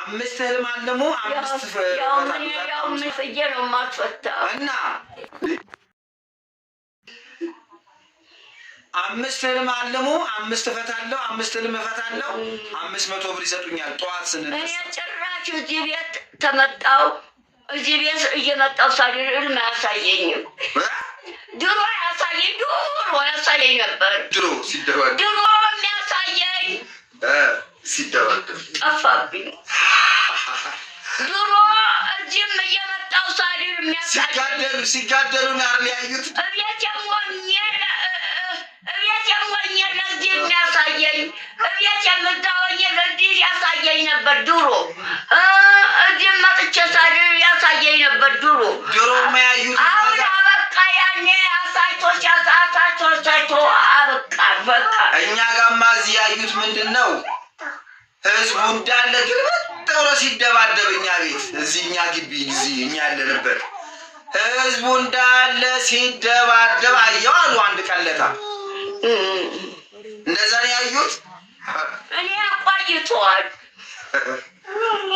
አምስት ህልም አለሙ አምስት ያው ምን ፍየል ነው የማትፈታው እና አምስት ህልም አለሙ አምስት እፈታለሁ አምስት ህልም እፈታለሁ 500 ብር ይሰጡኛል። ጠዋት ስንነሳ እኔ ጭራሽ እዚህ ቤት ተመጣው እዚህ ቤት እየመጣው ሳድር ህልም አያሳየኝም። ድሮ ያሳየኝ ነበር። ድሮ የሚያሳየኝ ሲደባደብ ጠፋብኝ። ድሮ እዚህም እየመጣው ሳድር የሚያሳየኝ ሲጋደሉ ነው ያዩት። እቤት የሞኘ ለዚህ የሚያሳየኝ እቤት የምታወኝ ለዚህ ያሳየኝ ነበር ድሮ። እዚህም መጥቼ ሳድር ያሳየኝ ነበር ድሮ ማያዩት። አሁን አበቃ። ያኔ አሳይቶ አበቃ በቃ። እኛ ጋማ እዚህ ያዩት ምንድን ነው? ህዝቡ እንዳለ ግልብጥ ብሎ ሲደባደብ እኛ ቤት እዚህ እኛ ግቢ እዚህ እኛ ያለንበት ህዝቡ እንዳለ ሲደባደብ አየው አሉ። አንድ ቀለታ እንደዛ ነው ያዩት። እኔ ቆይቷል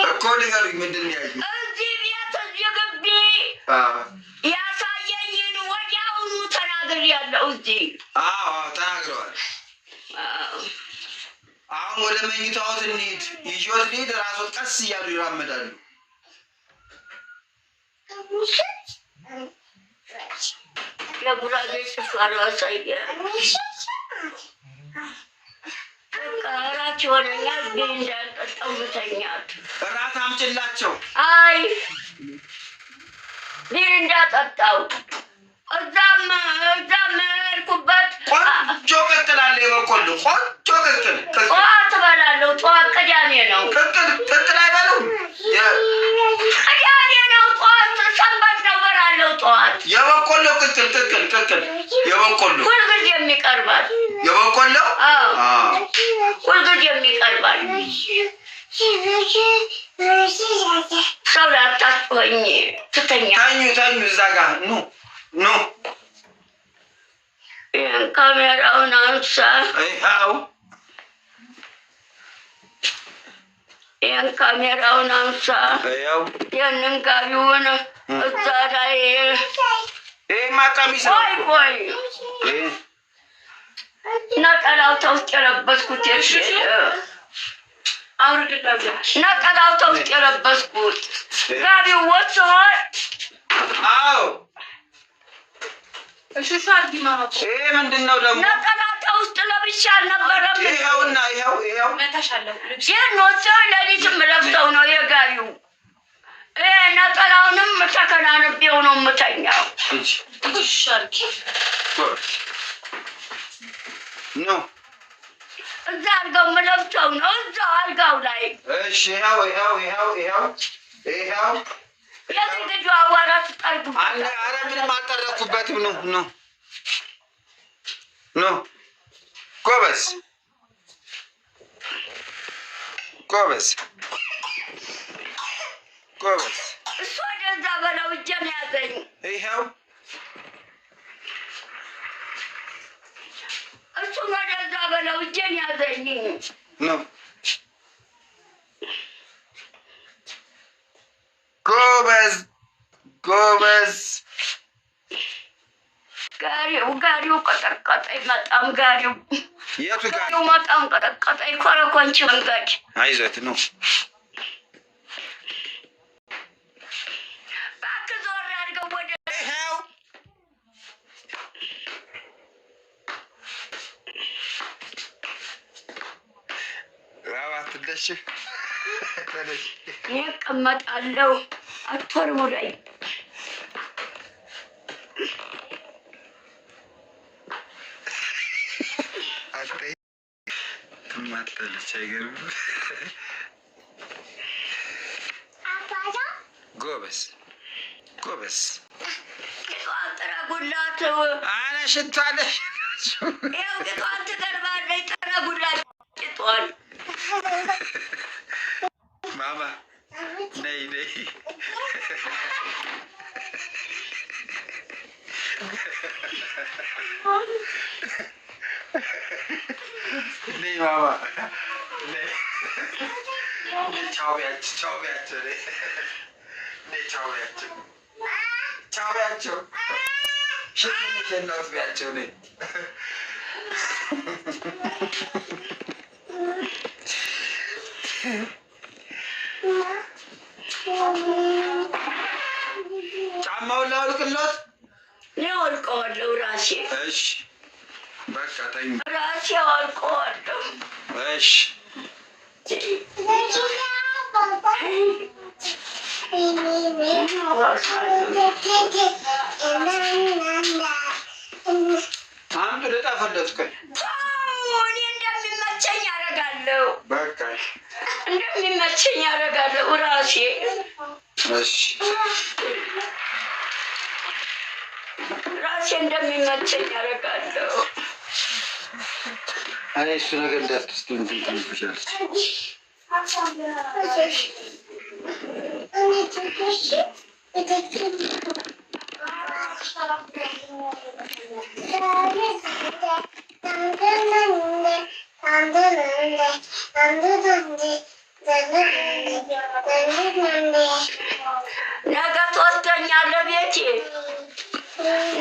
እኮ ንገሩኝ፣ ምንድን ነው ያዩት? እዚህ ቤት እዚህ ግቢ ያሳየኝን ወዲያውኑ ተናግሬያለሁ። እዚህ ተናግረዋል። አሁን ወደ መኝታዎት እንሂድ፣ ይዞት ልሂድ። ራሶት ቀስ እያሉ ይራመዳሉ። ለጉራጌ ስፋራ ሳይገ እራት ይሆነኛል፣ ግን እንዳልጠጣው ልተኛት። እራት አምጭላቸው። አይ ግን እንዳጠጣው እዛም ሄድኩበት። ቆንጆ ቅቅል አለ፣ የበቆሎ ቆንጆ ቅቅል። ጠዋት እበላለሁ። ጠዋት ቅዳሜ ነው። ቅቅል አይበሉም። ቅዳሜ ነው። ጠዋት ሰንበት ነው። እበላለሁ ጠዋት። የበቆሎ ቅቅል የበቆሎ ሁልጊዜም ይቀርባል። የበቆሎ ሁልጊዜም ይቀርባል። ሰው ላታጭሆኝ ትተኛ። ተኙ እዛ ጋር ኑ ይህን ካሜራውን አንሳ። ይህን ካሜራውን አንሳ። ይህንን ጋቢውን እዛ ላይ ማቀሚስ ቆይ ነጠላው ተውስጥ የለበስኩት ነጠላው ተውስጥ የለበስኩት ጋቢው ወጥቷል። ይሄ ምንድን ነው ደግሞ? ነጠላው ተውስጥ ለብቻ አልነበረም። ይኸውና ይኸው ይህን ወጥቶ ለሊትም ለብሰው ነው የጋቢው። ነጠላውንም ተከናንቤው ነው የምተኛው። እዛ አልጋው የምለብሰው ነው እዛው አልጋው ላይ። እሺ ይኸው የግድግዳ አዋራ ትጠርጉ። ኧረ ምንም አልጠረኩበትም። ጎበዝ እሱ ወደዛ በለው እጄን ያዘኝ። ይኸው እሱ ወደዛ በለው እጄን ያዘኝ። ጎበዝ ጋሪው ቀጠቀጠኝ። በጣም ጋሪው የቱ ጋሪው በጣም ቀጠቀጠኝ። ኮረኮንች መንገድ አይዞት ነው። እባክህ ዞር አድርገው ወደ ይኸው ትደሽ እኔ እቀመጣለሁ። አትወርውረኝ። ትማታለች። አይገርምም? ጎበዝ ቂጧን ጥረጉላት። አነ ሽቷለሽ። ይኸው ቂጧን ትቀርባለች። ጥረጉላት ቂጧን። ማማ ነይ ማማ ቻው ቢያቸው ቻው ቢያቸው ቻው ቢያቸው ቻው ቢያቸው ሽናት ቢያቸው ጫማውን ላውልቅለት አወልቀዋለሁ ራሴ። እሺ በቃ ተኝ። ራሴ አወልቀዋለሁ። እሺ አንዱ ልጣፈለት እኔ እንደሚመቸኝ አደርጋለሁ። በቃ እንደሚመቸኝ አደርጋለሁ ራሴ። እሺ ራሴ እንደሚመቸኝ አደርጋለሁ። እኔ እሱ ነገር እንዳትስቱ እንትን ትንፍሻለች። ነገ ትወስደኛለህ ቤቴ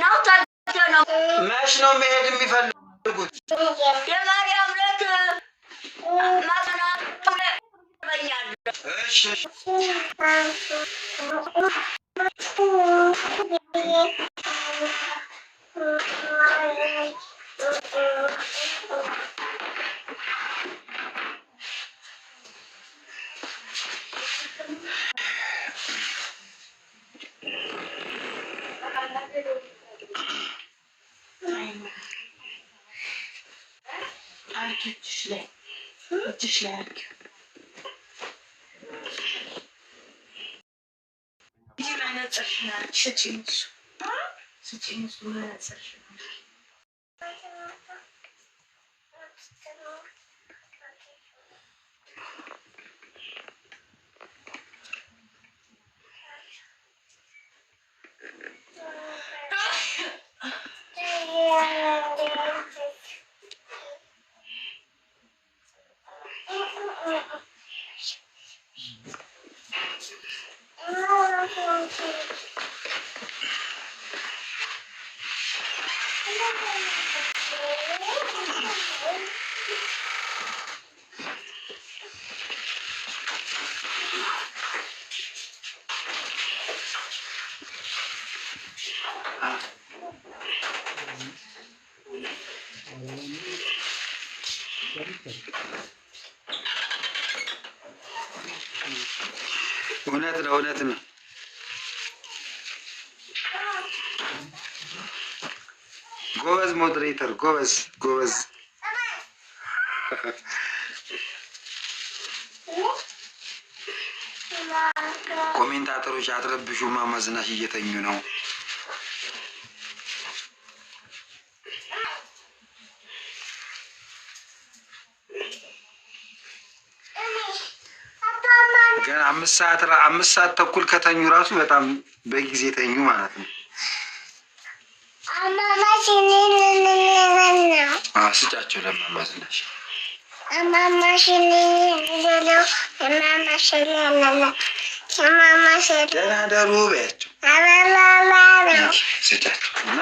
ነው ነው መች ነው መሄድ የሚፈልጉት? የማርያም ዕለት ማጠናት ትበኛለህ። እሺ እጅሽ ላይ አድርጊው። ይህ መነጽርሽን ስጪኝ፣ ስጪኝ እሱ መነጽርሽን እውነት ነው፣ እውነት ነው። ጎበዝ ሞዴሬተር፣ ጎበዝ ጎበዝ። ኮሜንታተሮች አትረብሹ፣ እማማ ዝናሽ እየተኙ ነው። ገና 5 ሰዓት ተኩል ከተኙ ራሱ በጣም በጊዜ ተኙ ማለት ነው። ስጫቸው ለእማማ ዝናሽ ደህና ደሩ በያቸው። ስጫቸው እና